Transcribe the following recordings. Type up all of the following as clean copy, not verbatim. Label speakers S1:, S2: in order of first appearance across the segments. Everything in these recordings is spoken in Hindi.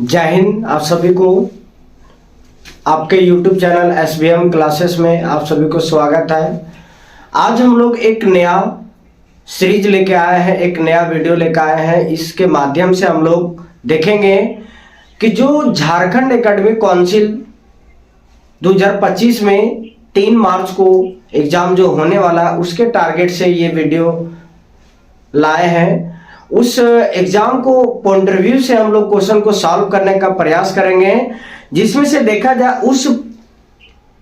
S1: जय हिंद। आप सभी को आपके YouTube चैनल SBM क्लासेस में आप सभी को स्वागत है। आज हम लोग एक नया सीरीज लेके आए हैं, एक नया वीडियो लेके आए हैं। इसके माध्यम से हम लोग देखेंगे कि जो झारखंड एकेडमिक काउंसिल 2025 में 3 मार्च को एग्जाम जो होने वाला है उसके टारगेट से ये वीडियो लाए हैं। उस एग्जाम को पॉइंट रिव्यू से हम लोग क्वेश्चन को सॉल्व करने का प्रयास करेंगे, जिसमें से देखा जाए उस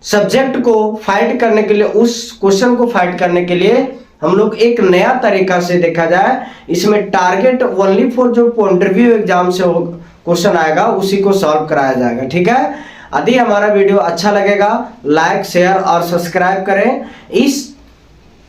S1: सब्जेक्ट को फाइट करने के लिए, उस क्वेश्चन को फाइट करने के लिए हम लोग एक नया तरीका से देखा जाए, इसमें टारगेट ओनली फॉर जो पॉइंट रिव्यू एग्जाम से क्वेश्चन आएगा उसी को सॉल्व कराया जाएगा। ठीक है, यदि हमारा वीडियो अच्छा लगेगा लाइक शेयर और सब्सक्राइब करें। इस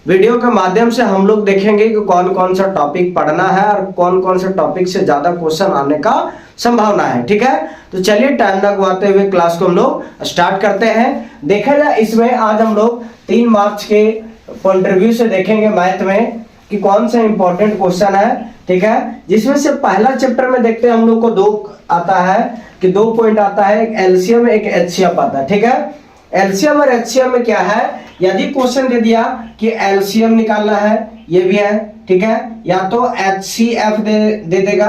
S1: वीडियो के माध्यम से हम लोग देखेंगे कि कौन कौन सा टॉपिक पढ़ना है और कौन कौन सा टॉपिक से ज्यादा क्वेश्चन आने का संभावना है। ठीक है, तो चलिए टाइम न गवाते हुए क्लास को हम लोग स्टार्ट करते हैं। देखा जाए इसमें आज हम लोग 3 मार्च के पॉइंट रिव्यू से देखेंगे मैथ में कि कौन सा इंपॉर्टेंट क्वेश्चन है। ठीक है, जिसमें से पहला चैप्टर में देखते हैं हम लोग को 2 आता है कि 2 पॉइंट आता है, एक एलसीएम एक एचसीएफ आता है। ठीक है, एलसीएम और एचसीएफ में क्या है, यदि क्वेश्चन दे दिया कि एलसीएम निकालना है, ये भी है। ठीक है, या तो एचसीएफ दे देगा।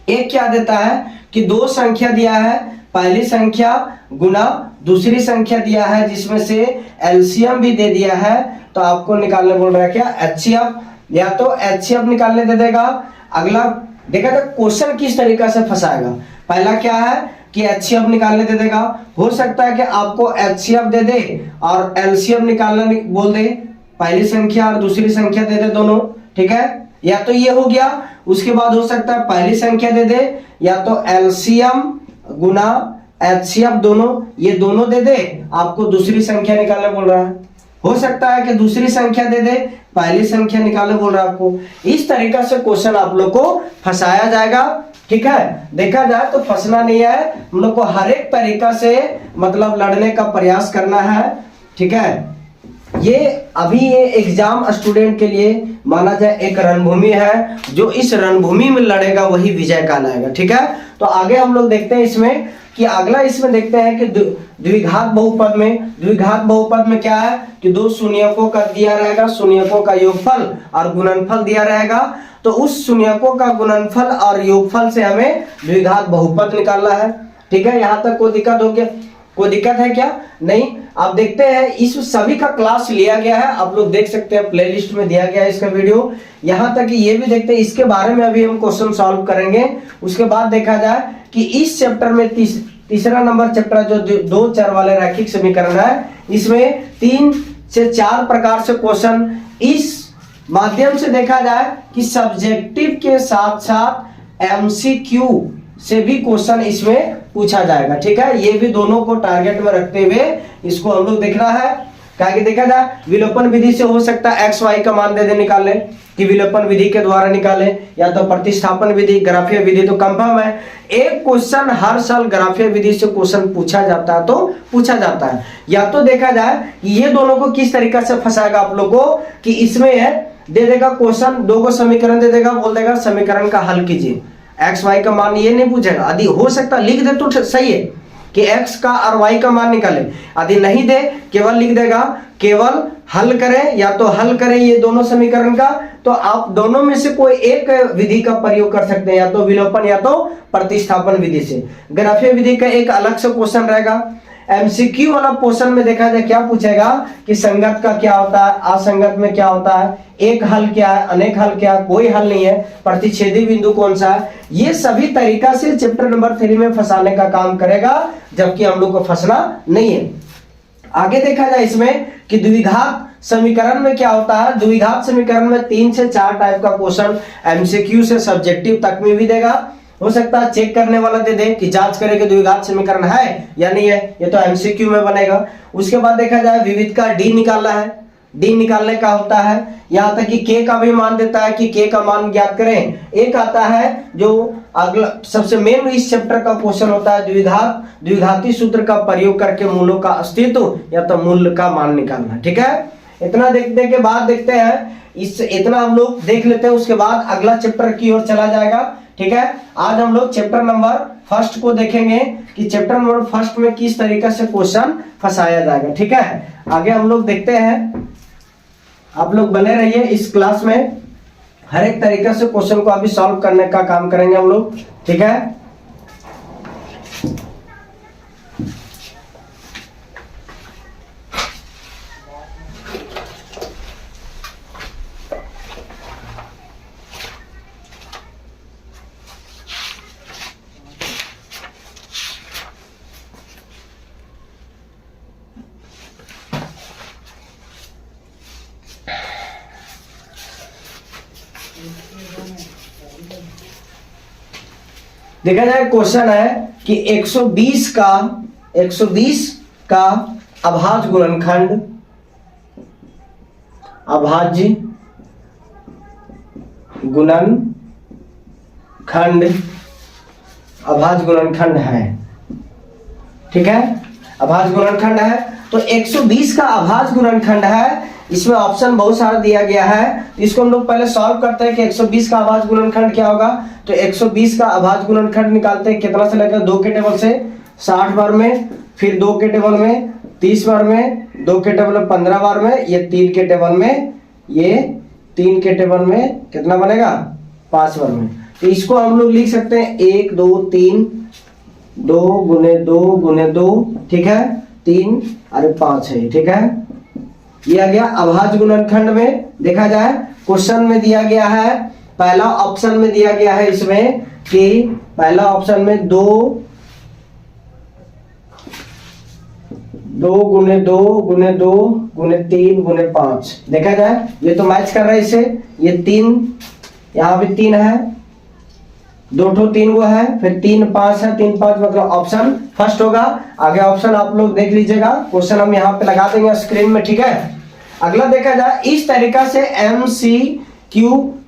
S1: एक क्या देता है कि 2 संख्या दिया है, पहली संख्या गुना दूसरी संख्या दिया है, जिसमें से एलसीएम भी दे दिया है, तो आपको निकालने बोल रहा है क्या, एचसीएफ। या तो एचसीएफ निकालने दे देगा। अगला देखा था क्वेश्चन किस तरीका से फंसाएगा। पहला क्या है कि एचसीएफ निकालने दे देगा। हो सकता है कि आपको एचसीएफ दे दे और एलसीएम निकालने बोल दे, पहली संख्या और दूसरी संख्या दे दे दोनों। ठीक है, या तो ये हो गया। उसके बाद हो सकता है पहली संख्या दे दे, या तो एलसीएम गुना एचसीएफ दोनों, ये दोनों दे दे, आपको दूसरी संख्या निकालने बोल रहा है। हो सकता है कि दूसरी संख्या दे दे, पहली संख्या निकालने बोल रहा है आपको। इस तरीका से क्वेश्चन आप लोग को फंसाया जाएगा। ठीक है, देखा जाए तो फंसना नहीं है, हम लोग को हर एक तरीका से मतलब लड़ने का प्रयास करना है। ठीक है, ये अभी ये एग्जाम स्टूडेंट के लिए माना जाए एक रणभूमि है, जो इस रणभूमि में लड़ेगा वही विजय कहलाएगा। ठीक है, तो आगे हम लोग देखते हैं इसमें कि अगला इसमें देखते हैं कि द्विघात बहुपद में क्या है कि 2 शून्यकों का दिया रहेगा, शून्यकों का योगफल और गुणनफल दिया रहेगा। तो उस शून्यकों का गुणनफल और योगफल से हमें द्विघात बहुपद निकालना है। ठीक है, यहाँ तक कोई दिक्कत हो गया? कोई दिक्कत है क्या? नहीं। आप देखते हैं इस सभी का क्लास लिया गया है, आप लोग देख सकते हैं प्लेलिस्ट में दिया गया है इसका वीडियो। यहाँ तक कि ये भी देखते हैं, इसके बारे में अभी हम क्वेश्चन सॉल्व करेंगे। उसके बाद देखा जाए कि इस चैप्टर में तीसरा नंबर चैप्टर जो 2 चर वाले रैखिक समीकरण है, इसमें 3 से 4 प्रकार से क्वेश्चन इस माध्यम से देखा जाए कि सब्जेक्टिव के साथ साथ एमसीक्यू से भी क्वेश्चन इसमें पूछा जाएगा। ठीक है, ये भी दोनों को टारगेट में रखते हुए इसको हम लोग देखना है। क्या देखा जाए, विलोपन विधि से हो सकता है एक्स वाई का मान दे निकाले कि विलोपन विधि के द्वारा निकाले, या तो प्रतिस्थापन विधि, ग्राफीय विधि। तो कंफर्म है एक क्वेश्चन हर साल ग्राफीय विधि से क्वेश्चन पूछा जाता है, तो पूछा जाता है। या तो देखा जाए कि ये दोनों को किस तरीका से फंसाएगा आप लोग को कि इसमें है दे देगा क्वेश्चन, 2 को समीकरण दे देगा, बोल देगा समीकरण का हल कीजिए। एक्स वाई का मान ये नहीं पूछेगा, यदि हो सकता लिख दे तो सही है कि एक्स का और वाई का मान निकाले। यदि नहीं दे, केवल लिख देगा केवल हल करें, या तो हल करें ये दोनों समीकरण का, तो आप दोनों में से कोई एक विधि का प्रयोग कर सकते हैं, या तो विलोपन या तो प्रतिस्थापन विधि से। ग्राफीय विधि का एक अलग से क्वेश्चन रहेगा। एमसीक्यू वाला पोर्शन में देखा जाए क्या पूछेगा कि संगत का क्या होता है, असंगत में क्या होता है, एक हल क्या है, अनेक हल क्या है, कोई हल नहीं है, प्रतिच्छेदी बिंदु कौन सा है। ये सभी तरीका से चैप्टर नंबर 3 में फंसाने का काम करेगा, जबकि हम लोग को फंसना नहीं है। आगे देखा जाए इसमें कि द्विघात समीकरण में क्या होता है। द्विघात समीकरण में 3 से 4 टाइप का क्वेश्चन एमसीक्यू से सब्जेक्टिव तक में भी देगा। हो सकता है चेक करने वाला दे दे कि जांच करे कि द्विघात समीकरण है या नहीं है, ये तो एमसीक्यू में बनेगा। उसके बाद देखा जाए विविध का डी निकालना है, डी निकालने का होता है। यहाँ तक कि के का भी मान देता है कि के का मान ज्ञात करें। एक आता है जो अगला सबसे मेन इस चैप्टर का क्वेश्चन होता है द्विघाती सूत्र का प्रयोग करके मूलों का अस्तित्व या तो मूल्य का मान निकालना। ठीक है, इतना देखने के बाद देखते हैं इतना हम लोग देख लेते हैं, उसके बाद अगला चैप्टर की ओर चला जाएगा। ठीक है, आज हम लोग चैप्टर नंबर फर्स्ट को देखेंगे कि चैप्टर नंबर फर्स्ट में किस तरीके से क्वेश्चन फंसाया जाएगा। ठीक है, आगे हम लोग देखते हैं। आप लोग बने रहिए इस क्लास में, हर एक तरीके से क्वेश्चन को अभी सॉल्व करने का काम करेंगे हम लोग। ठीक है, देखा जाए क्वेश्चन है कि 120 का अभाज्य गुणनखंड, अभाज्य गुणनखंड है। ठीक है, अभाज्य गुणनखंड है तो 120 का अभाज्य गुणनखंड है। इसमें ऑप्शन बहुत सारा दिया गया है, तो इसको हम लोग पहले सॉल्व करते हैं कि 120 का अभाज्य गुणनखंड क्या होगा। तो 120 का अभाज्य गुणनखंड निकालते हैं, कितना से लेकर 2 के टेबल से 60 बार में, फिर 2 के टेबल में 30 बार में, 2 के टेबल में 15 बार में, ये 3 के टेबल में, ये 3 के टेबल में कितना बनेगा 5 बार में। तो इसको हम लोग लिख सकते हैं 1 2 3, 2 गुने 2 गुने 2, ठीक है, 3 और 5 है। ठीक है, ये आ गया अभाज्य गुणनखंड में। देखा जाए क्वेश्चन में दिया गया है, पहला ऑप्शन में दिया गया है इसमें कि पहला ऑप्शन में 2 गुने 2 गुने 2 गुने 3 गुने 5। देखा जाए ये तो मैच कर रहा है इसे, ये 3 यहाँ भी 3 है, 2 3 गो है, फिर 3 5 है, 3 5 मतलब ऑप्शन फर्स्ट होगा। आगे ऑप्शन आप लोग देख लीजिएगा, क्वेश्चन हम यहाँ पे लगा देंगे स्क्रीन में। ठीक है, अगला देखा जाए इस तरीका से MCQ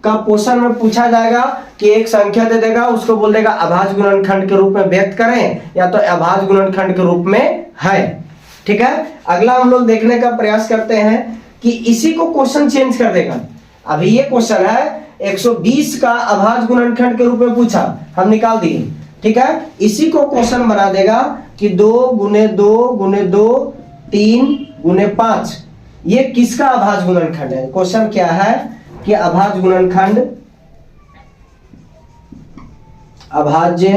S1: का क्वेश्चन में पूछा जाएगा कि एक संख्या दे देगा, उसको बोल देगा अभाज्य गुणनखंड के रूप में व्यक्त करें या तो अभाज्य गुणनखंड के रूप में है। ठीक है, अगला हम लोग देखने का प्रयास करते हैं कि इसी को क्वेश्चन चेंज कर देगा। अभी ये क्वेश्चन है 120 का अभाज्य गुणनखंड के रूप में पूछा, हम निकाल दिए। ठीक है, इसी को क्वेश्चन बना देगा कि 2 गुने 2 गुने 2 3 गुने 5, ये किसका अभाज्य गुणनखंड है। क्वेश्चन क्या है कि अभाज्य गुणनखंड, अभाज्य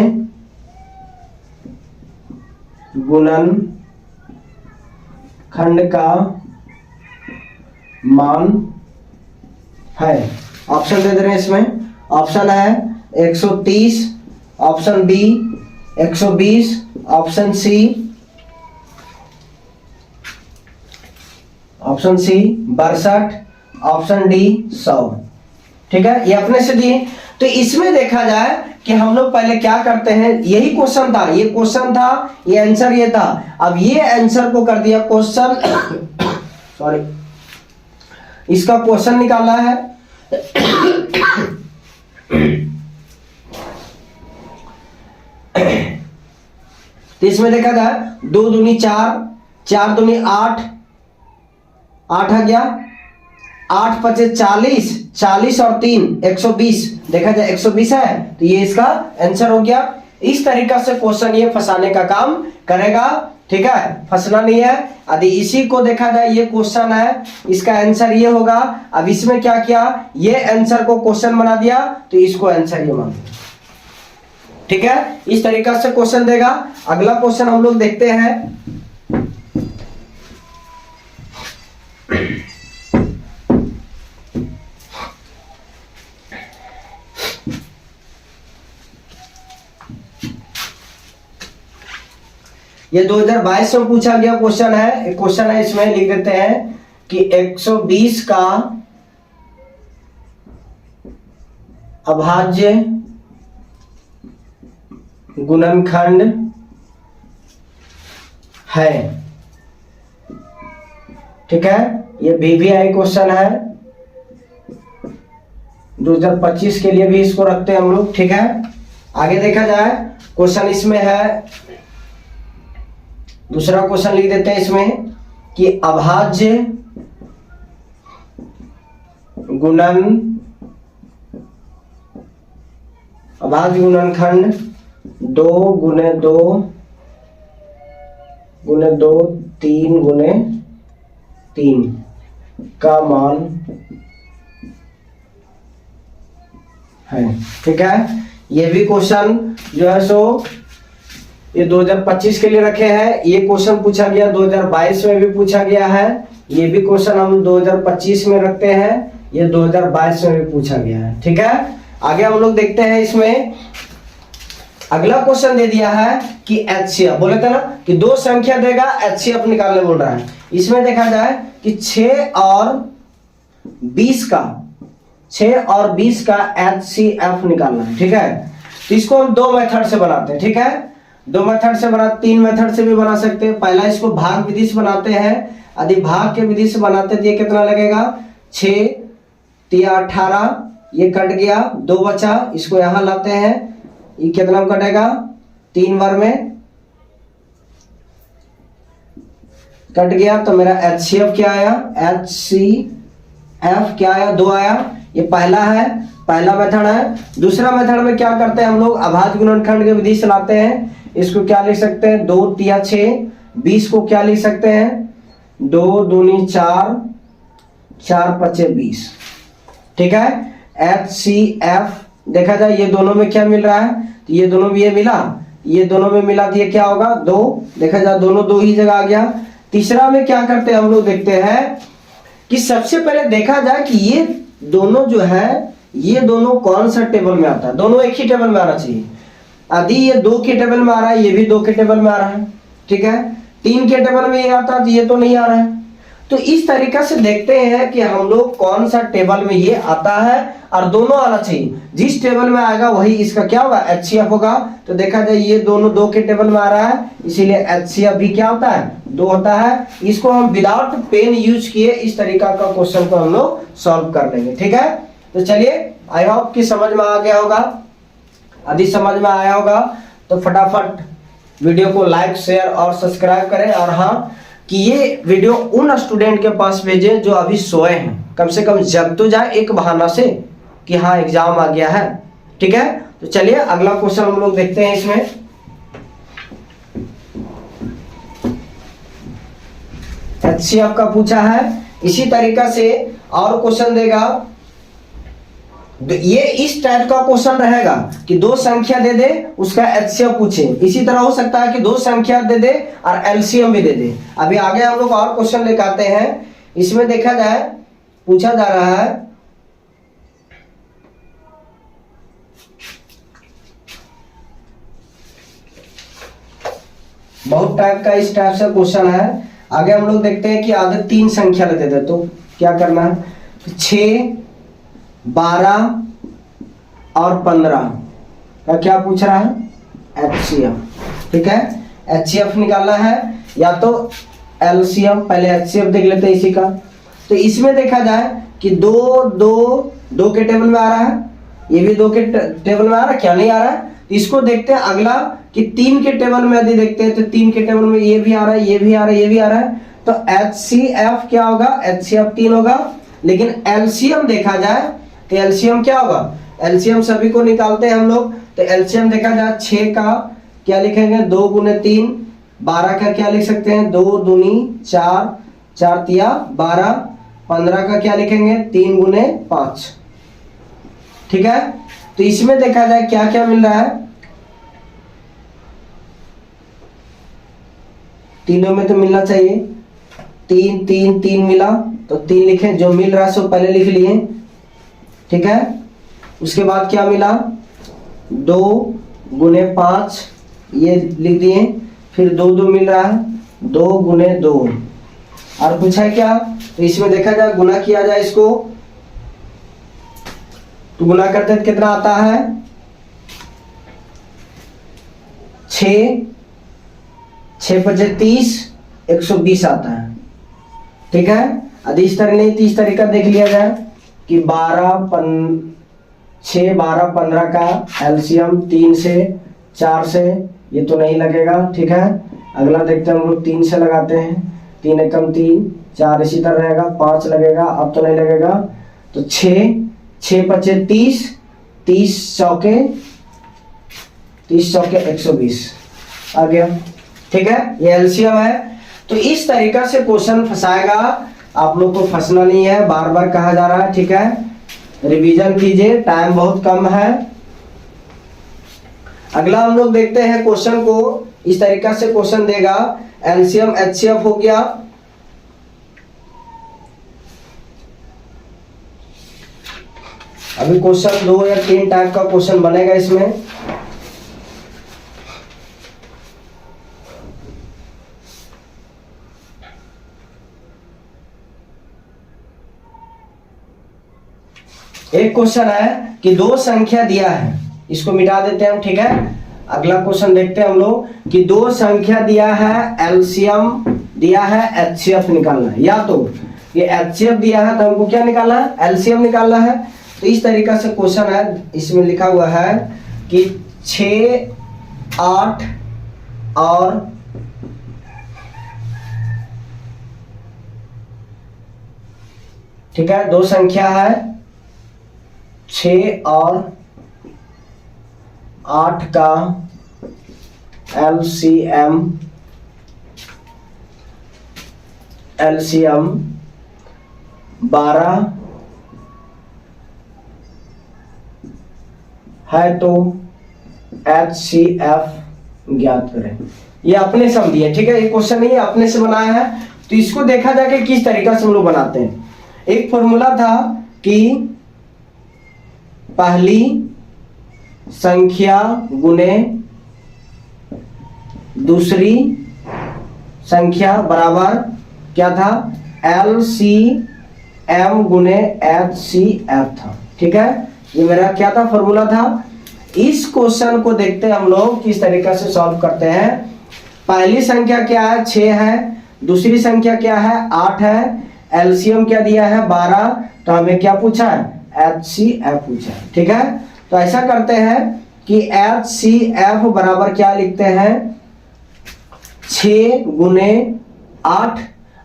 S1: गुणनखंड का मान है। ऑप्शन दे दे रहे हैं इसमें, ऑप्शन है 130, option B 120, option C 62, option D 100। ठीक है, ये अपने से दिए। तो इसमें देखा जाए कि हम लोग पहले क्या करते हैं, यही क्वेश्चन था, ये क्वेश्चन था, ये आंसर ये था। अब ये आंसर को कर दिया क्वेश्चन सॉरी, इसका क्वेश्चन निकाला है। तो इसमें देखा जाए 2 दूनी 4, 4 दूनी 8, 8 आ गया, 8 पचे 40, 40 और 3 120। देखा जाए 120 है, तो ये इसका आंसर हो गया। इस तरीका से क्वेश्चन ये फंसाने का काम करेगा। ठीक है, फंसना नहीं है। यदि इसी को देखा जाए ये क्वेश्चन है, इसका आंसर ये होगा। अब इसमें क्या किया, ये आंसर को क्वेश्चन बना दिया, तो इसको आंसर ये मान दिया। ठीक है, इस तरीका से क्वेश्चन देगा। अगला क्वेश्चन हम लोग देखते हैं। ये 2022 में पूछा गया क्वेश्चन है। क्वेश्चन है, इसमें लिख देते हैं कि 120 का अभाज्य गुणनखंड है। ठीक है, ये VVI क्वेश्चन है, 2025 के लिए भी इसको रखते हैं हम लोग। ठीक है, आगे देखा जाए क्वेश्चन इसमें है, दूसरा क्वेश्चन लिख देते हैं इसमें कि अभाज्य गुणनखंड 2 गुने 2 गुने 2 3 गुने 3 का मान है। ठीक है, ये भी क्वेश्चन जो है सो ये 2025 के लिए रखे हैं। ये क्वेश्चन पूछा गया 2022 में भी पूछा गया है। ये भी क्वेश्चन हम 2025 में रखते हैं, ये 2022 में भी पूछा गया है। ठीक है, आगे हम लोग देखते हैं। इसमें अगला क्वेश्चन दे दिया है कि HCF, बोले थे ना कि दो संख्या देगा HCF निकालने बोल रहा है। इसमें देखा जाए कि 6 और 20 का HCF निकालना है। ठीक है, तो इसको हम दो मेथड से बनाते हैं। ठीक है, दो मेथड से बना, तीन मेथड से भी बना सकते हैं। पहला इसको भाग विधि से बनाते हैं। यदि भाग के विधि से बनाते तो ये कितना लगेगा, 6 3 18, ये कट गया, 2 बचा, इसको यहां लाते हैं, ये कितना कटेगा, 3 बार में कट गया। तो मेरा HCF क्या आया, HCF क्या आया, 2 आया। ये पहला है, पहला मेथड है। दूसरा मेथड में क्या करते हैं हम लोग, अभाज्य गुणनखंड के विधि से लाते हैं। इसको क्या लिख सकते हैं, 2 3 6, 20 को क्या लिख सकते हैं, 2 दूनी 4, 4 5 20। ठीक है, HCF देखा जाए ये दोनों में क्या मिल रहा है, तो ये दोनों में ये मिला, ये दोनों में मिला, तो ये क्या होगा 2। देखा जाए दोनों 2 ही जगह आ गया। तीसरा में क्या करते हैं हम लोग, देखते हैं कि सबसे पहले देखा जाए कि ये दोनों जो है, ये दोनों कौन सा टेबल में आता है। दोनों एक ही टेबल में आना चाहिए। यदि ये 2 के टेबल में आ रहा है, ये भी 2 के टेबल में आ रहा है। ठीक है, 3 के टेबल में ये आता है, तो ये तो नहीं आ रहा है। तो इस तरीका से देखते हैं कि हम लोग कौन सा टेबल में ये आता है, और दोनों आना चाहिए। जिस टेबल में आएगा वही इसका क्या होगा, HCF होगा। तो देखा जाए ये दोनों 2 के टेबल में आ रहा है, इसीलिए HCF भी क्या होता है, 2 होता है। इसको हम विदाउट पेन यूज किए इस तरीका का क्वेश्चन को हम लोग सॉल्व कर लेंगे। ठीक है, तो चलिए, आई होप कि समझ में आ गया होगा। यदि समझ में आया होगा तो फटाफट वीडियो को लाइक शेयर और सब्सक्राइब करें। और हाँ, कि ये वीडियो उन स्टूडेंट के पास भेजें जो अभी सोए हैं, कम से कम जग तो जाए एक बहाना से कि हाँ एग्जाम आ गया है। ठीक है, तो चलिए अगला क्वेश्चन हम लोग देखते हैं। इसमें HCF का पूछा है। इसी तरीका से और क्वेश्चन देगा, ये इस टाइप का क्वेश्चन रहेगा कि 2 संख्या दे दे, उसका HCF पूछे। इसी तरह हो सकता है कि 2 संख्या दे दे और LCM भी दे दे। अभी आगे हम लोग और क्वेश्चन लेकर आते हैं। इसमें देखा जाए, पूछा जा रहा है बहुत टाइप का, इस टाइप से क्वेश्चन है। आगे हम लोग देखते हैं कि आगे 3 संख्या लेते थे, तो क्या करना है, 6 12 और 15 का क्या पूछ रहा है, HCF। ठीक है, HCF निकालना है या तो LCM, पहले HCF देख लेते हैं इसी का। तो इसमें देखा जाए कि 2 के टेबल में आ रहा है, ये भी 2 के टेबल में आ रहा है, क्या नहीं आ रहा है। तो इसको देखते हैं अगला कि 3 के टेबल में यदि देखते हैं तो 3 के टेबल में ये भी आ रहा है, ये भी आ रहा है, ये भी आ रहा है। तो HCF क्या होगा, HCF 3 होगा। लेकिन LCM देखा जाए तो LCM क्या होगा, LCM सभी को निकालते हैं हम लोग। तो LCM देखा जाए 6 का क्या लिखेंगे, 2 गुने 3, 12 का क्या लिख सकते हैं, 2 दूनी 4, 4 तिया 12, 15 का क्या लिखेंगे, 3 गुने 5। ठीक है, तो इसमें देखा जाए क्या क्या मिल रहा है, तीनों में तो मिलना चाहिए, 3 3 3 मिला तो 3 लिखे, जो मिल रहा है सो पहले लिख लिए। ठीक है, उसके बाद क्या मिला, 2 गुने 5 ये लिख दिए, फिर 2 2 मिल रहा है, 2 गुने 2। और पूछा है क्या, तो इसमें देखा जाए गुना किया जाए इसको, तो गुना करते तो कितना आता है, 6 6 5 30, 120 आता है। ठीक है, यदि इस तरह नहीं तो इस तरीका देख लिया जाए कि 6 12 15 का LCM 3 से 4 से, ये तो नहीं लगेगा। ठीक है, अगला देखते हैं हम लोग, 3 से लगाते हैं, 3 एकम 3, 4 इसी तरह रहेगा, 5 लगेगा, अब तो नहीं लगेगा। तो 6 6 5 30, 30 चौके 30 चौके 120 आ गया। ठीक है, ये एलसीएम है। तो इस तरीका से क्वेश्चन फंसाएगा, आप लोग को फंसना नहीं है, बार बार कहा जा रहा है। ठीक है, रिवीजन कीजिए, टाइम बहुत कम है। अगला हम लोग देखते हैं क्वेश्चन को। इस तरीका से क्वेश्चन देगा, एलसीएम एचसीएफ हो गया। अभी क्वेश्चन 2 या 3 टाइप का क्वेश्चन बनेगा इसमें। एक क्वेश्चन है कि 2 संख्या दिया है, इसको मिटा देते हैं हम। ठीक है, अगला क्वेश्चन देखते हैं हम लोग कि 2 संख्या दिया है, एलसीएम दिया है, एचसीएफ निकालना है। या तो ये एचसीएफ दिया है तो हमको क्या निकालना है, एलसीएम निकालना है। तो इस तरीका से क्वेश्चन है, इसमें लिखा हुआ है कि 6, 8 और 2 संख्या है, 6 और 8 का एलसीएम 12 है, तो HCF ज्ञात करें। ये अपने से हम दिए। ठीक है, ये क्वेश्चन नहीं है, अपने से बनाया है। तो इसको देखा जाए कि किस तरीका से हम लोग बनाते हैं। एक फॉर्मूला था कि पहली संख्या गुने दूसरी संख्या बराबर क्या था, LCM गुने HCF था। ठीक है, ये मेरा क्या था, फॉर्मूला था। इस क्वेश्चन को देखते हैं हम लोग किस तरीका से सॉल्व करते हैं। पहली संख्या क्या है, 6 है, दूसरी संख्या क्या है, 8 है, एलसीएम क्या दिया है, 12। तो हमें क्या पूछा है, HCF पूछा है। ठीक है, तो ऐसा करते हैं कि HCF बराबर क्या लिखते हैं, 6 गुने 8।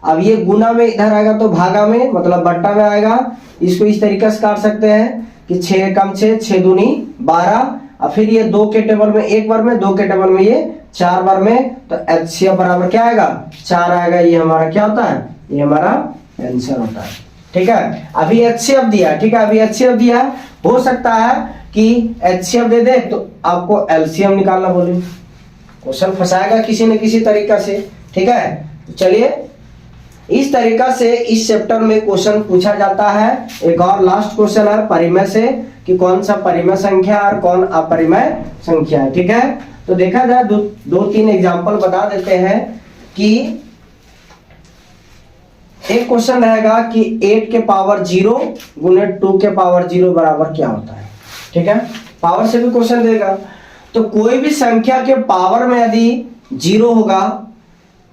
S1: अब ये गुना में इधर आएगा तो भागा में, मतलब बट्टा में आएगा। इसको इस तरीके से काट सकते हैं कि 6 कम 6, 6 दूनी 12। और फिर ये 2 के टेबल में 1 बार में, 2 के टेबल में ये 4 बार में, तो HCF बराबर क्या आएगा, 4 आएगा। ये हमारा क्या होता है, ये हमारा आंसर होता है। ठीक है, अभी HCF दिया। ठीक है, अभी HCF दिया, हो सकता है कि HCF दे दे तो आपको LCM निकालना बोले, क्वेश्चन फंसाएगा किसी न किसी तरीका से। ठीक है, तो चलिए, इस तरीका से इस चैप्टर में क्वेश्चन पूछा जाता है। एक और लास्ट क्वेश्चन है परिमेय से, कि कौन सा परिमेय संख्या और कौन अपरिमेय संख्या है। ठीक है, तो देखा जाए 2-3 एग्जाम्पल बता देते हैं कि एक क्वेश्चन रहेगा कि 8 के पावर 0 गुने 2 के पावर 0 बराबर क्या होता है। ठीक है, पावर से भी क्वेश्चन देगा। तो कोई भी संख्या के पावर में यदि 0 होगा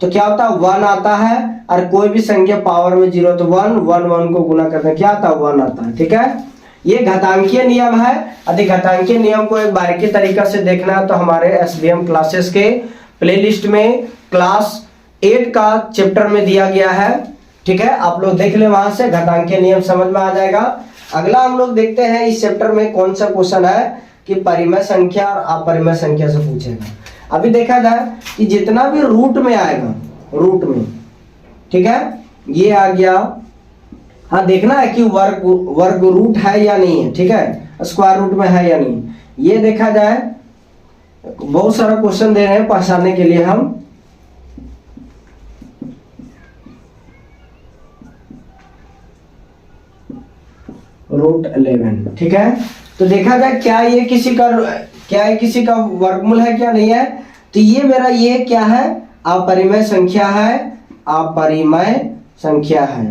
S1: तो क्या होता है, 1 आता है। और कोई भी संख्या पावर में 0 तो 1 को गुना करते हैं, क्या आता है, 1 आता है। ठीक है, ये घातांकीय नियम है। यदि घातांकीय नियम को एक बारीकी तरीका से देखना है तो हमारे SBM क्लासेस के प्लेलिस्ट में क्लास 8 का चैप्टर में दिया गया है। ठीक है, आप लोग देख ले, वहां से घातांकीय नियम समझ में आ जाएगा। अगला हम लोग देखते हैं इस चैप्टर में कौन सा क्वेश्चन है कि परिमेय संख्या और अपरिमेय संख्या से पूछेगा। अभी देखा जाए कि जितना भी रूट में आएगा, रूट में, ठीक है, ये आ गया। हाँ, देखना है कि वर्ग रूट है या नहीं है। ठीक है, स्क्वायर रूट में है या नहीं, ये देखा जाए। बहुत सारा क्वेश्चन दे रहे हैं पहचानने के लिए हम। रूट 11। ठीक है, तो देखा जाए क्या ये किसी का वर्गमूल है क्या नहीं है। तो ये मेरा ये क्या है, अपरिमेय संख्या है, अपरिमेय संख्या है।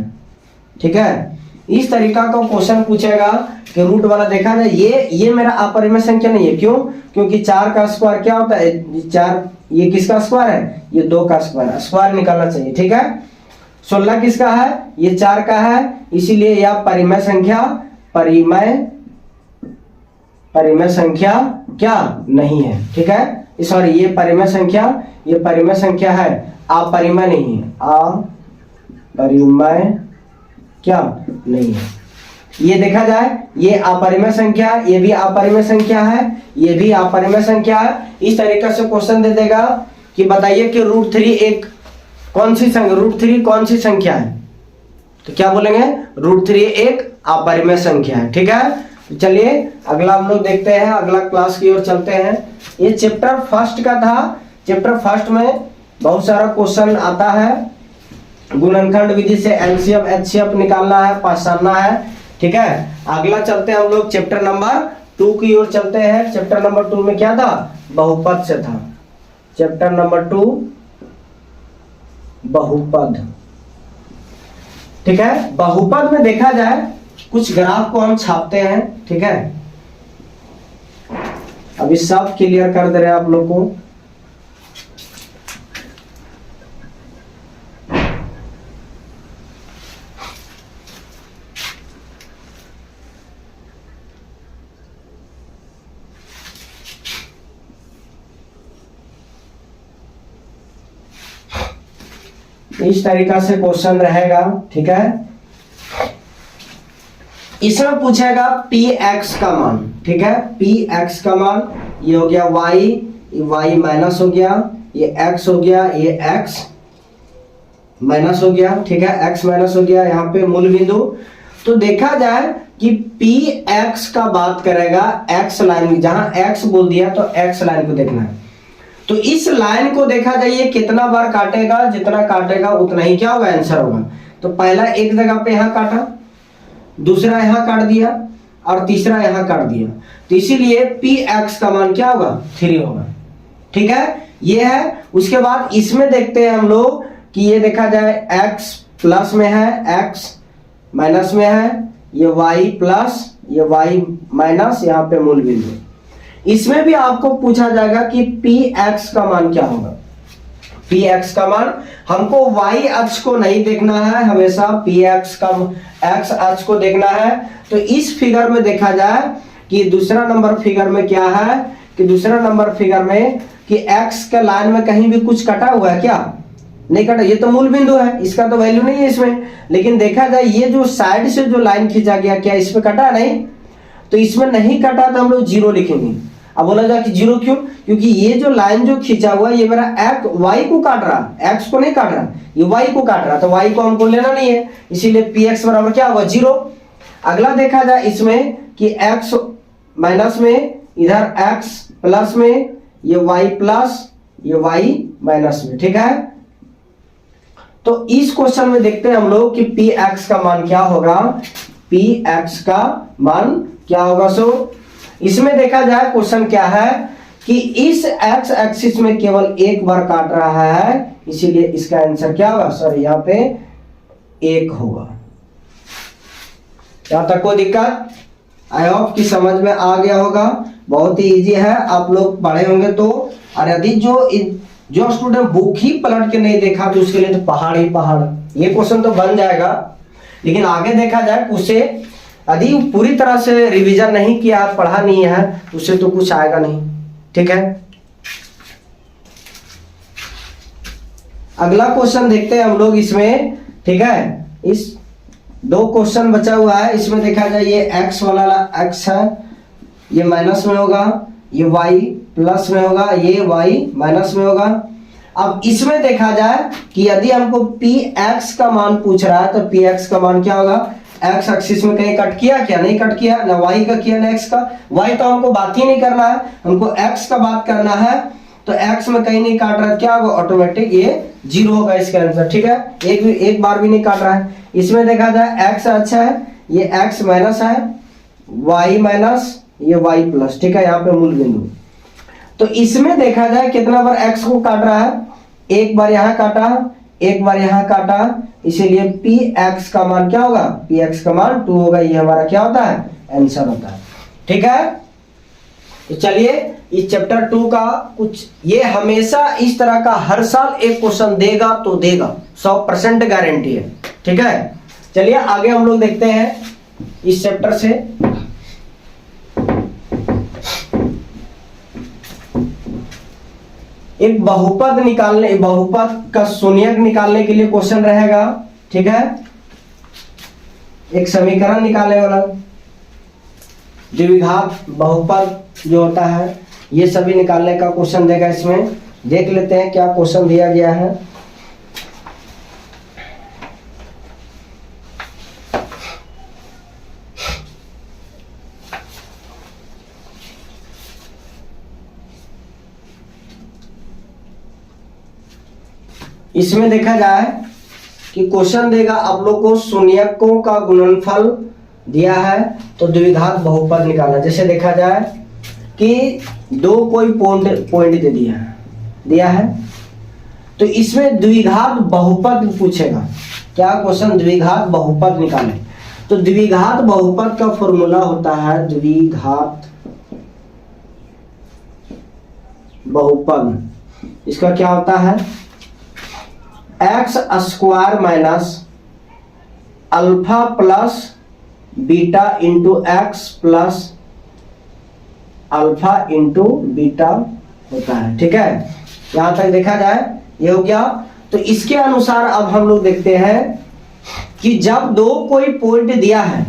S1: ठीक है, इस तरीका का क्वेश्चन पूछेगा कि रूट वाला देखा जाए, ये मेरा अपरिमेय संख्या नहीं है। क्यों, क्योंकि 4 का स्क्वायर क्या होता है, 4, ये किसका स्क्वायर है, ये 2 का स्क्वायर है, स्क्वायर निकालना चाहिए। ठीक है, 16 किसका है, ये 4 का है, इसीलिए यह परिमेय संख्या परिमेय संख्या क्या नहीं है। ठीक है, सॉरी, ये परिमेय संख्या है, अपरिमेय नहीं है, अपरिमेय क्या नहीं है। ये देखा जाए, ये अपरिमेय संख्या, ये भी अपरिमेय संख्या है, ये भी अपरिमेय संख्या है। इस तरीके से क्वेश्चन दे देगा कि बताइए कि √3 एक कौन सी संख्या, √3 कौन सी संख्या है, तो क्या बोलेंगे, √3 एक अपरिमेय संख्या है। ठीक है, तो चलिए अगला हम लोग देखते हैं, अगला क्लास की ओर चलते हैं। ये चैप्टर फर्स्ट का था। चैप्टर फर्स्ट में बहुत सारा क्वेश्चन आता है, गुणनखंड विधि से एलसीएम एचसीएफ निकालना है, पहचानना है। ठीक है, अगला चलते हैं हम लोग चैप्टर नंबर 2 की ओर चलते हैं। चैप्टर नंबर 2 में क्या था, बहुपद से था। चैप्टर नंबर 2 बहुपद। ठीक है, बहुपद में देखा जाए कुछ ग्राफ को हम छापते हैं। ठीक है, अभी सब क्लियर कर दे रहे हैं आप लोग को। इस तरीका से क्वेश्चन रहेगा। ठीक है, इसमें पूछेगा px का मान। ठीक है, px का मान, ये हो गया y, ये y माइनस हो गया, ये x हो गया, ये x माइनस हो गया। ठीक है, x माइनस हो गया, यहाँ पे मूल बिंदु। तो देखा जाए कि px का बात करेगा x लाइन, जहां x बोल दिया तो x लाइन को देखना है। तो इस लाइन को देखा जाए ये कितना बार काटेगा, जितना काटेगा उतना ही क्या होगा, आंसर होगा। तो पहला एक जगह पे यहाँ काटा, दूसरा यहाँ काट दिया और तीसरा यहाँ काट दिया, तो इसीलिए px का मान क्या होगा, 3 होगा। ठीक है, ये है। उसके बाद इसमें देखते हैं हम लोग कि ये देखा जाए x प्लस में है, x माइनस में है, ये y प्लस, ये y माइनस, यहाँ पे मूल बिंदु। इसमें भी आपको पूछा जाएगा कि px का मान क्या होगा। px का मान हमको y अक्ष को नहीं देखना है, हमेशा px का x अक्ष को देखना है। तो इस फिगर में देखा जाए कि दूसरा नंबर फिगर में क्या है, कि दूसरा नंबर फिगर में कि x के लाइन में कहीं भी कुछ कटा हुआ है क्या, नहीं कटा, ये तो मूल बिंदु है, इसका तो वैल्यू नहीं है इसमें। लेकिन देखा जाए ये जो साइड से जो लाइन खींचा गया, क्या इसमें कटा, नहीं, तो इसमें नहीं कटा तो हम लोग 0 लिखेंगे। अब बोला जाए कि 0 क्यों, क्योंकि ये जो लाइन जो खींचा हुआ है ये मेरा y को काट रहा, x को नहीं काट रहा, ये y को काट रहा, तो y को हमको लेना नहीं है, इसीलिए px बराबर क्या होगा, 0। अगला देखा जाए इसमें कि x माइनस में, इधर x प्लस में, ये y प्लस, ये y माइनस में। ठीक है, तो इस क्वेश्चन में देखते हैं हम लोग कि px का मान क्या होगा, px का मान क्या होगा। सो इसमें देखा जाए क्वेश्चन क्या है कि इस x एक्सिस में केवल एक बार काट रहा है, इसीलिए इसका आंसर क्या होगा, सॉरी यहाँ पे 1 होगा। यहां तक कोई दिक्कत, आई होप कि समझ में आ गया होगा। बहुत ही इजी है, आप लोग पढ़े होंगे तो। और यदि जो स्टूडेंट बुक ही पलट के नहीं देखा तो उसके लिए तो पहाड़ ही पहाड़, ये क्वेश्चन तो बन जाएगा। लेकिन आगे देखा जाए उसे यदि पूरी तरह से रिवीजन नहीं किया, पढ़ा नहीं है, तो उसे तो कुछ आएगा नहीं। ठीक है, अगला क्वेश्चन देखते हैं हम लोग इसमें। ठीक है, इस 2 क्वेश्चन बचा हुआ है, इसमें देखा जाए ये x वाला x है, ये माइनस में होगा, ये y प्लस में होगा, ये y माइनस में होगा। अब इसमें देखा जाए कि यदि हमको px का मान पूछ रहा है तो px का मान क्या होगा, x एक्सिस में कहीं कट किया क्या, नहीं कट किया, ना y का किया ना x का। y तो हमको बात ही नहीं करना है, हमको x का बात करना है, तो x में कहीं नहीं काट रहा है, क्या होगा, ऑटोमेटिक ये 0 होगा इसका आंसर। ठीक है, एक बार भी नहीं काट रहा है। इसमें देखा जाए x अच्छा है, ये x माइनस है, y माइनस, ये y प्लस। ठीक है, यहाँ पे मूल बिंदु। तो इसमें देखा जाए कितना बार x को काट रहा है, एक बार यहाँ काटा, एक बार यहाँ काटा, इसीलिए px का मान क्या होगा, px का मान 2 होगा। ये हमारा क्या होता है, आंसर होता है। ठीक है, तो चलिए इस चैप्टर 2 का कुछ, ये हमेशा इस तरह का हर साल एक क्वेश्चन देगा तो देगा, 100% गारंटी है। ठीक है, चलिए आगे हम लोग देखते हैं इस चैप्टर से। एक बहुपद निकालने, बहुपद का शून्यक निकालने के लिए क्वेश्चन रहेगा। ठीक है, एक समीकरण निकालने वाला, द्विघात बहुपद जो होता है, ये सभी निकालने का क्वेश्चन देगा। इसमें देख लेते हैं क्या क्वेश्चन दिया गया है। इसमें देखा जाए कि क्वेश्चन देगा आप लोग को शून्यकों का गुणनफल दिया है तो द्विघात बहुपद निकालना। जैसे देखा जाए कि दो कोई पॉइंट दे दिया है तो इसमें द्विघात बहुपद पूछेगा। क्या क्वेश्चन, द्विघात बहुपद निकाले। तो द्विघात बहुपद का फॉर्मूला होता है, द्विघात बहुपद इसका क्या होता है, x square minus alpha plus beta into x plus alpha into beta होता है। ठीक है, यहां तक देखा जाए ये हो गया। तो इसके अनुसार अब हम लोग देखते हैं कि जब दो कोई पॉइंट दिया है,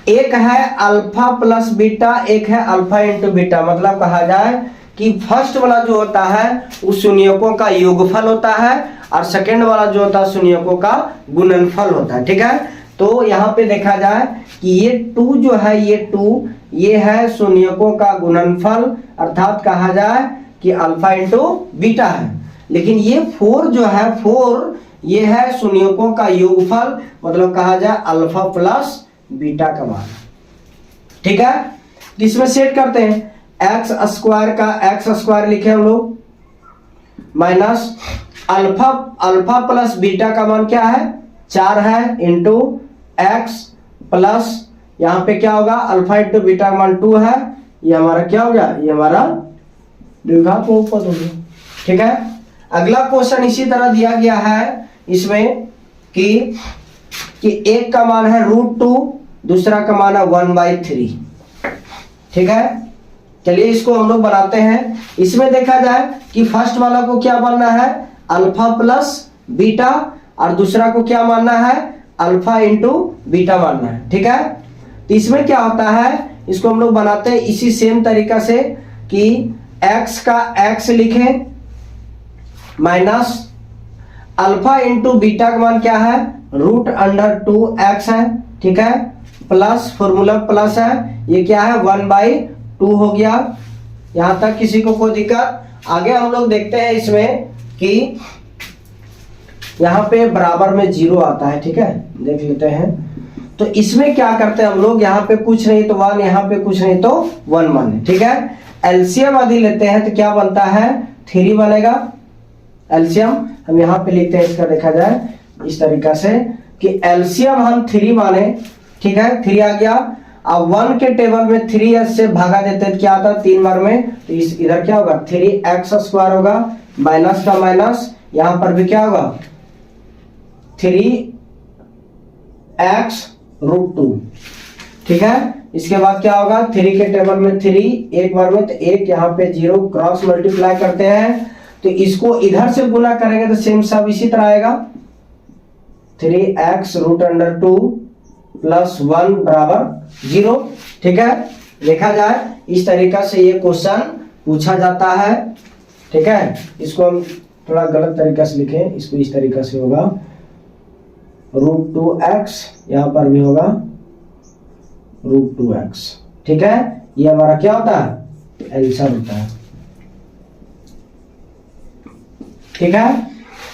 S1: एक है अल्फा प्लस बीटा, एक है अल्फा इंटू बीटा, मतलब कहा जाए कि फर्स्ट वाला जो होता है उस शून्यकों का योगफल होता है और सेकंड वाला जो होता है शून्यकों का गुणनफल होता है। ठीक है, तो यहाँ पे देखा जाए कि ये 2 जो है, ये 2 ये है शून्यकों का गुणनफल, अर्थात कहा जाए कि अल्फा इंटू बीटा है। लेकिन ये 4 जो है, 4 ये है शून्यकों का योगफल, मतलब कहा जाए अल्फा प्लस बीटा का मान। ठीक है, इसमें सेट करते हैं, एक्स स्क्वायर का एक्स स्क्वायर लिखे हम लोग माइनस अल्फा प्लस बीटा का मान क्या है, 4 है, इंटू एक्स प्लस यहाँ पे क्या होगा, अल्फा इंटू बीटा का मान 2 है, ये हमारा क्या हो गया, ये हमारा द्विघात बहुपद हो गया। ठीक है, अगला क्वेश्चन इसी तरह दिया गया है इसमें कि एक का मान है √2, दूसरा का मान है 1/3। ठीक है, चलिए इसको हम लोग बनाते हैं। इसमें देखा जाए कि फर्स्ट वाला को क्या मानना है, अल्फा प्लस बीटा, और दूसरा को क्या मानना है, अल्फा इंटू बीटा मानना है। ठीक है, तो इसमें क्या होता है, इसको हम लोग बनाते हैं इसी सेम तरीका से कि x का x लिखें माइनस अल्फा इंटू बीटा का मान क्या है, √2x है। ठीक है, प्लस फॉर्मूला प्लस है, ये क्या है 1/2 हो गया। यहां तक किसी को कोई दिक्कत? आगे हम लोग देखते हैं इसमें कि यहाँ पे बराबर में 0 आता है। ठीक है, देख लेते हैं। तो इसमें क्या करते हैं हम लोग, यहाँ पे कुछ नहीं तो 1, यहाँ पे कुछ नहीं तो 1 माने। ठीक है, एलसीएम यदि लेते हैं तो क्या बनता है, 3 बनेगा। एलसीएम हम यहाँ पे लिखते हैं, इसका देखा जाए इस तरीका से कि एलसीएम हम 3 माने। ठीक है, 3 आ गया। अब 1 के टेबल में 3 से भागा देते हैं, क्या आता है 3 बार में, तो इस इधर क्या होगा 3x² होगा, माइनस का माइनस, यहां पर भी क्या होगा 3x√2। ठीक है, इसके बाद क्या होगा, 3 के टेबल में 3 एक बार में, तो 1 यहाँ पे 0, क्रॉस मल्टीप्लाई करते हैं तो इसको इधर से गुना करेंगे तो सेम सब इसी तरह आएगा, 3x√2 प्लस 1 बराबर 0। ठीक है, देखा जाए इस तरीका से ये क्वेश्चन पूछा जाता है। ठीक है, इसको हम थोड़ा गलत तरीका से लिखें, इसको इस तरीका से होगा √2x, यहां पर भी होगा √2x। ठीक है, ये हमारा क्या होता है, आंसर होता है। ठीक है,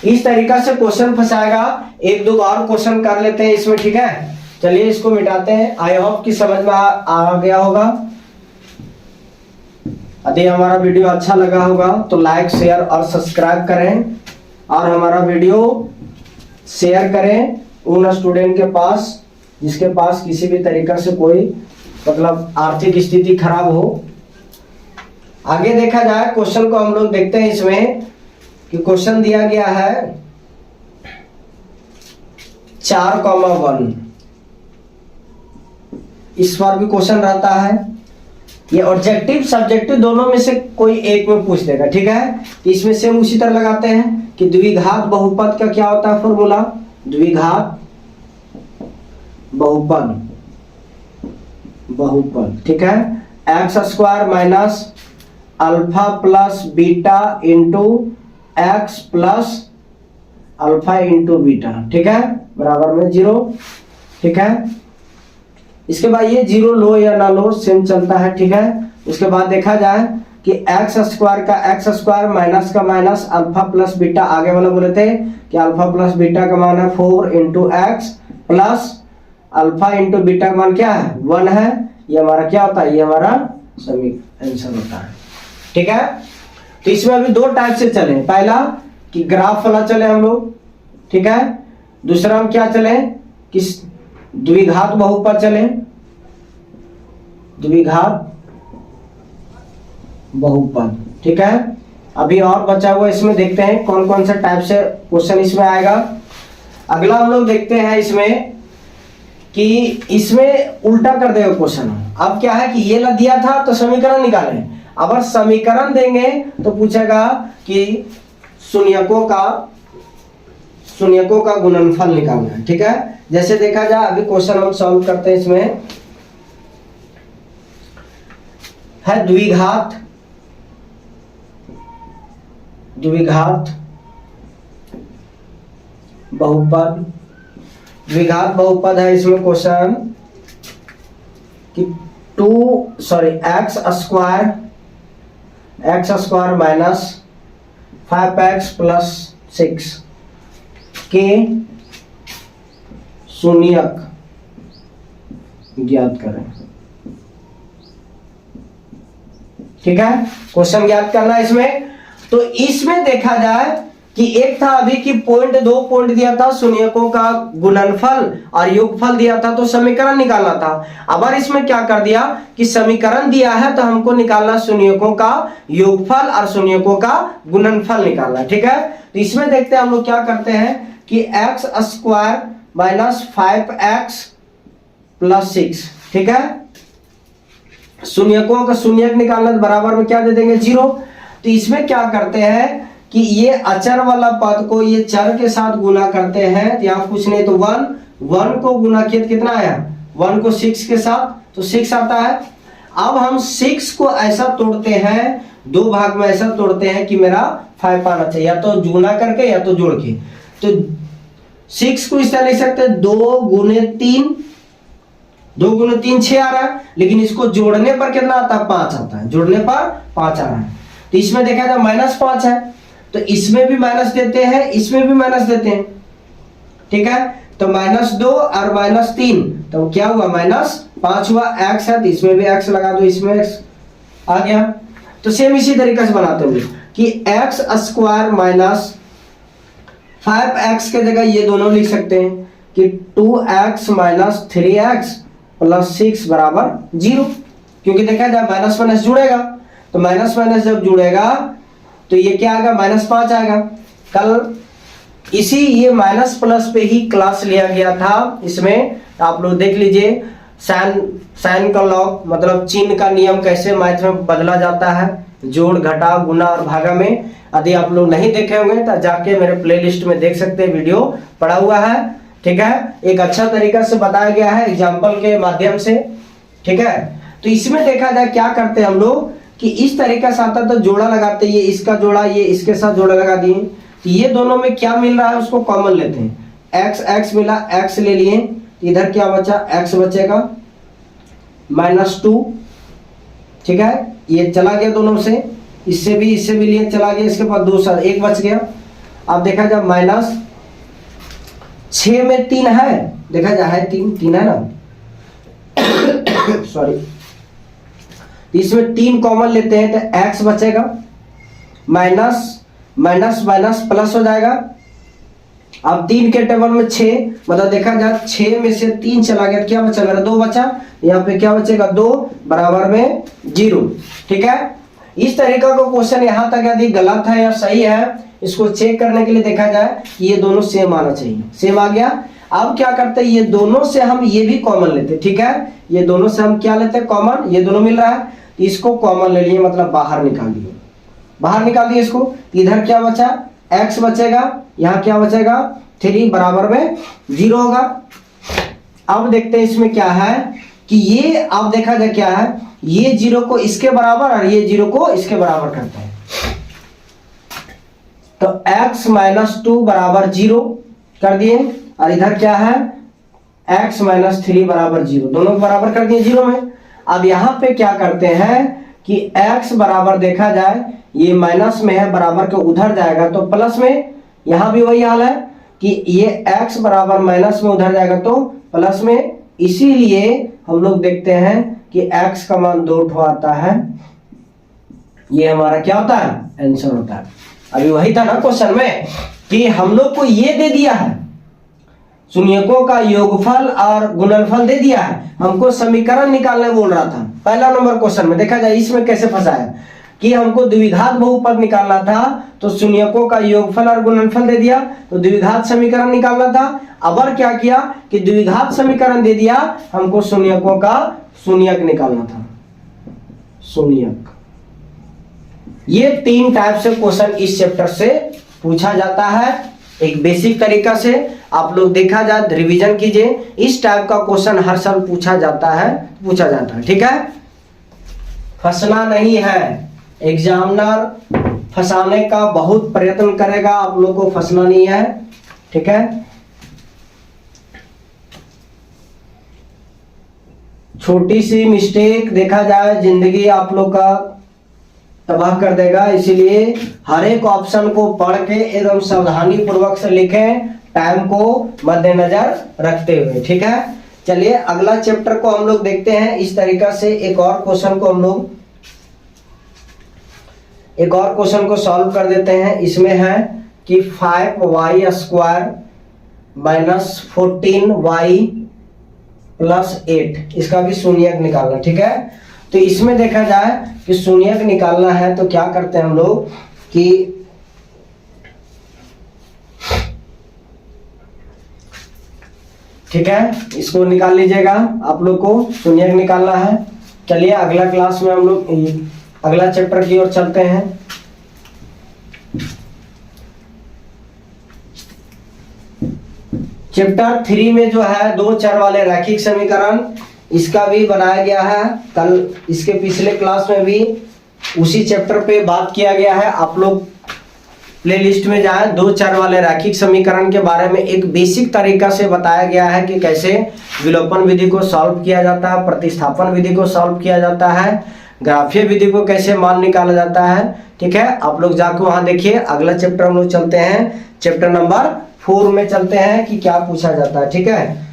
S1: इस तरीका से क्वेश्चन फंसाएगा। 1-2 और क्वेश्चन कर लेते हैं इसमें। ठीक है, चलिए इसको मिटाते हैं। आई होप कि समझ में आ गया होगा। यदि हमारा वीडियो अच्छा लगा होगा तो लाइक शेयर और सब्सक्राइब करें, और हमारा वीडियो शेयर करें उन स्टूडेंट के पास जिसके पास किसी भी तरीका से कोई मतलब आर्थिक स्थिति खराब हो। आगे देखा जाए क्वेश्चन को हम लोग देखते हैं इसमें कि क्वेश्चन दिया गया है 4,1। इस बार भी क्वेश्चन रहता है, ये ऑब्जेक्टिव सब्जेक्टिव दोनों में से कोई एक में पूछ देगा। ठीक है, तो इसमें सेम उसी तरह लगाते हैं कि द्विघात बहुपद का क्या होता है फॉर्मूला, द्विघात बहुपद, बहुपद, ठीक है। X square minus alpha plus beta into x plus alpha into beta, ठीक है, बराबर में 0, ठीक है। इसके बाद ये 0 लो या ना लो सेम चलता है, ठीक है। उसके बाद देखा जाए कि एक्स स्क्वायर का एक्स स्क्वायर माइनस का माइनस अल्फा प्लस बीटा, आगे वाला बोले थे कि अल्फा प्लस बीटा का मान है 4 into x plus alpha into beta का मान क्या है 1 है। ये हमारा क्या होता है, ये हमारा आंसर होता है, ठीक है। तो इसमें अभी दो टाइप से चले, पहला कि ग्राफ वाला चले हम लोग, ठीक है। दूसरा हम क्या चले कि द्विघात बहुपद चले, द्विघात बहुपद, ठीक है। अभी और बचा हुआ इसमें देखते हैं कौन कौन सा टाइप से क्वेश्चन इसमें आएगा। अगला हम लोग देखते हैं इसमें कि इसमें उल्टा कर देगा क्वेश्चन। अब क्या है कि ये ला दिया था तो समीकरण निकालें, अगर समीकरण देंगे तो पूछेगा कि शून्यकों का गुणनफल निकालना है, ठीक है। जैसे देखा जाए अभी क्वेश्चन हम सॉल्व करते हैं, इसमें है द्विघात बहुपद, द्विघात बहुपद है इसमें क्वेश्चन कि x square minus 5x plus 6 के शून्यक ज्ञात करें, ठीक है। क्वेश्चन ज्ञात करना है इसमें। तो इसमें देखा जाए कि एक था अभी कि दो पॉइंट दिया था शून्यकों का गुणनफल और योगफल दिया था, तो समीकरण निकालना था। अब इसमें क्या कर दिया कि समीकरण दिया है तो हमको निकालना शून्यकों का योगफल और शून्यकों का गुणनफल निकालना, ठीक है। तो इसमें देखते हैं हम लोग क्या करते हैं कि x square minus 5x plus 6, ठीक है। शून्यकों का शून्यक निकालना बराबर में क्या दे देंगे 0। तो इसमें क्या करते हैं कि ये अचर वाला पद को ये चर के साथ गुना करते हैं, तो यहाँ कुछ नहीं तो 1 को गुना किया कितना आया 1 को 6 के साथ तो 6 आता है। अब हम 6 को ऐसा तोड़ते हैं, दो भाग में ऐसा तोड़ते हैं कि मेरा 5 आना चाहिए, या तो गुना करके या तो जोड़ के। तो 6 को इस तरह लिख सकते हैं 2 गुने 3 6 आ रहा है, लेकिन इसको जोड़ने पर कितना आता है 5 आता है, जोड़ने पर 5 आ रहा है। तो इसमें देखा जाए -5 है, तो इसमें भी माइनस देते हैं, इसमें भी माइनस देते हैं, ठीक है। तो -2 और -3 तो क्या हुआ -5 हुआ। x है तो इसमें भी x लगा दो, इसमें x आ गया। तो सेम इसी तरीके से बनाते हैं कि एक्स स्क्वायर माइनस 5x के जगह ये दोनों लिख सकते हैं कि 2x माइनस 3x प्लस 6 बराबर 0, क्योंकि देखा जाए माइनस माइनस जुड़ेगा, तो माइनस माइनस जब जुड़ेगा तो ये क्या आएगा -5 आएगा। कल इसी ये माइनस प्लस पे ही क्लास लिया गया था, इसमें आप लोग देख लीजिए साइन का लॉ, मतलब चिन्ह का नियम कैसे मैथ में बदला जाता है, जोड़ घटा गुना और भागा में। यदि आप लोग नहीं देखे होंगे तो जाके मेरे प्लेलिस्ट में देख सकते हैं, वीडियो पड़ा हुआ है, ठीक है। एक अच्छा तरीका से बताया गया है एग्जाम्पल के माध्यम से, ठीक है। तो इसमें देखा जाए क्या करते हैं हम लोग कि इस तरीका से आता तो जोड़ा लगाते, ये इसका जोड़ा ये इसके साथ जोड़ा लगा दिए, तो ये दोनों में क्या मिल रहा है उसको कॉमन लेते हैं। x मिला, x ले लिए, इधर क्या बचा x बचेगा -2, ठीक है। ये चला गया दोनों से, इससे भी लिए चला गया, इसके बाद 2 साथ 1 बच गया। अब देखा जाए -6 में 3 है, देखा जाए है 3 है ना सॉरी, इसमें 3 कॉमन लेते हैं तो x बचेगा, माइनस प्लस हो जाएगा। अब 3 के टेबल में 6, मतलब देखा जाए 6 में से 3 चला गया, क्या बचा मेरा 2 बचा, यहाँ पे क्या बचेगा 2 बराबर में 0, ठीक है। इस तरीका का क्वेश्चन यहाँ तक यदि गलत है या सही है इसको चेक करने के लिए देखा जाए कि ये दोनों सेम आना चाहिए, सेम आ गया। अब क्या करते हैं, ये दोनों से हम ये भी कॉमन लेते हैं, ठीक है। ये दोनों से हम क्या लेते हैं कॉमन, ये दोनों मिल रहा है, इसको कॉमन ले लिए, मतलब बाहर निकाल दिए इसको। इधर क्या बचा x बचेगा, यहाँ क्या बचेगा 3 बराबर में 0 होगा, अब देखते हैं इसमें क्या है कि ये अब देखा जाए क्या है, ये 0 को इसके बराबर और ये 0 को इसके बराबर करते हैं। तो x माइनस 2 बराबर 0 कर दिए और इधर क्या है x माइनस 3 बराबर 0, दोनों को बराबर कर दिए 0 में। अब यहां पे क्या करते हैं कि x बराबर देखा जाए ये माइनस में है, बराबर के उधर जाएगा तो प्लस में, यहां भी वही हाल है कि ये x बराबर माइनस में उधर जाएगा तो प्लस में, इसीलिए हम लोग देखते हैं कि x का मान 2 ठो आता है। ये हमारा क्या होता है आंसर होता है। अभी वही था ना क्वेश्चन में कि हम लोग को ये दे दिया है, शून्यकों का योगफल और गुणनफल दे दिया है, हमको समीकरण निकालने बोल रहा था पहला नंबर क्वेश्चन में। देखा जाए इसमें कैसे फंसा है कि हमको द्विघात बहुपद निकालना था, तो शून्यकों का योगफल और गुणनफल दे दिया, तो द्विघात समीकरण निकालना था। अब और क्या किया कि द्विघात समीकरण दे दिया, हमको शून्यकों का शून्यक निकालना था, शून्यक। ये 3 टाइप से क्वेश्चन इस चैप्टर से पूछा जाता है, एक बेसिक तरीका से। आप लोग देखा जाए रिवीजन कीजिए, इस टाइप का क्वेश्चन हर साल पूछा जाता है, ठीक है। फंसना नहीं है, एग्जामिनर फंसाने का बहुत प्रयत्न करेगा, आप लोग को फंसना नहीं है, ठीक है। छोटी सी मिस्टेक देखा जाए जिंदगी आप लोग का तबाह कर देगा, इसीलिए हर एक ऑप्शन को पढ़ के एकदम सावधानी पूर्वक से लिखें, टाइम को मद्देनजर रखते हुए, ठीक है। चलिए अगला चैप्टर को हम लोग देखते हैं इस तरीका से। एक और क्वेश्चन को सॉल्व कर देते हैं। इसमें है कि 5y square minus 14y plus 8, इसका भी शून्यक निकालना, ठीक है। तो इसमें देखा जाए कि शून्यक निकालना है तो क्या करते हैं हम लोग कि ठीक है, इसको निकाल लीजिएगा, आप लोग को शून्यक निकालना है। चलिए अगला क्लास में हम लोग अगला चैप्टर की ओर चलते हैं। चैप्टर 3 में जो है 2 चर वाले रैखिक समीकरण, इसका भी बनाया गया है। कल इसके पिछले क्लास में भी उसी चैप्टर पे बात किया गया है। आप लोग प्ले लिस्ट में जाए, 2 चर वाले रैखिक समीकरण के बारे में एक बेसिक तरीका से बताया गया है कि कैसे विलोपन विधि को सॉल्व किया जाता है, प्रतिस्थापन विधि को सॉल्व किया जाता है, ग्राफीय विधि को कैसे मान निकाला जाता है, ठीक है। आप लोग जाकर वहां देखिए। अगला चैप्टर हम लोग चलते हैं, चैप्टर नंबर 4 में चलते हैं कि क्या पूछा जाता है, ठीक है।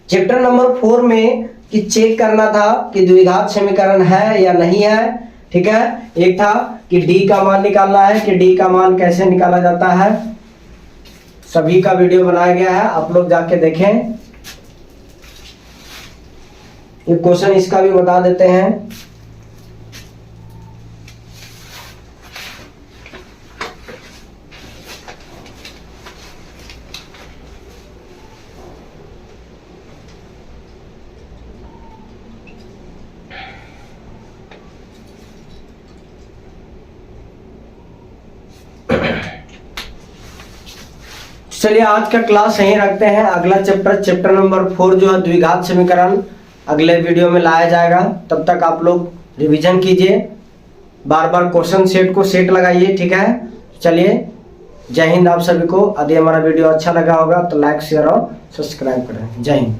S1: चैप्टर नंबर 4 में कि चेक करना था कि द्विघात समीकरण है या नहीं है, ठीक है। एक था कि d का मान निकालना है, कि d का मान कैसे निकाला जाता है, सभी का वीडियो बनाया गया है, आप लोग जाके देखें। ये क्वेश्चन इसका भी बता देते हैं। चलिए आज का क्लास यहीं रखते हैं। अगला चैप्टर नंबर 4 जो है द्विघात समीकरण, अगले वीडियो में लाया जाएगा। तब तक आप लोग रिवीजन कीजिए, बार बार क्वेश्चन सेट को सेट लगाइए, ठीक है। चलिए जय हिंद आप सभी को। यदि हमारा वीडियो अच्छा लगा होगा तो लाइक शेयर और सब्सक्राइब करें। जय हिंद।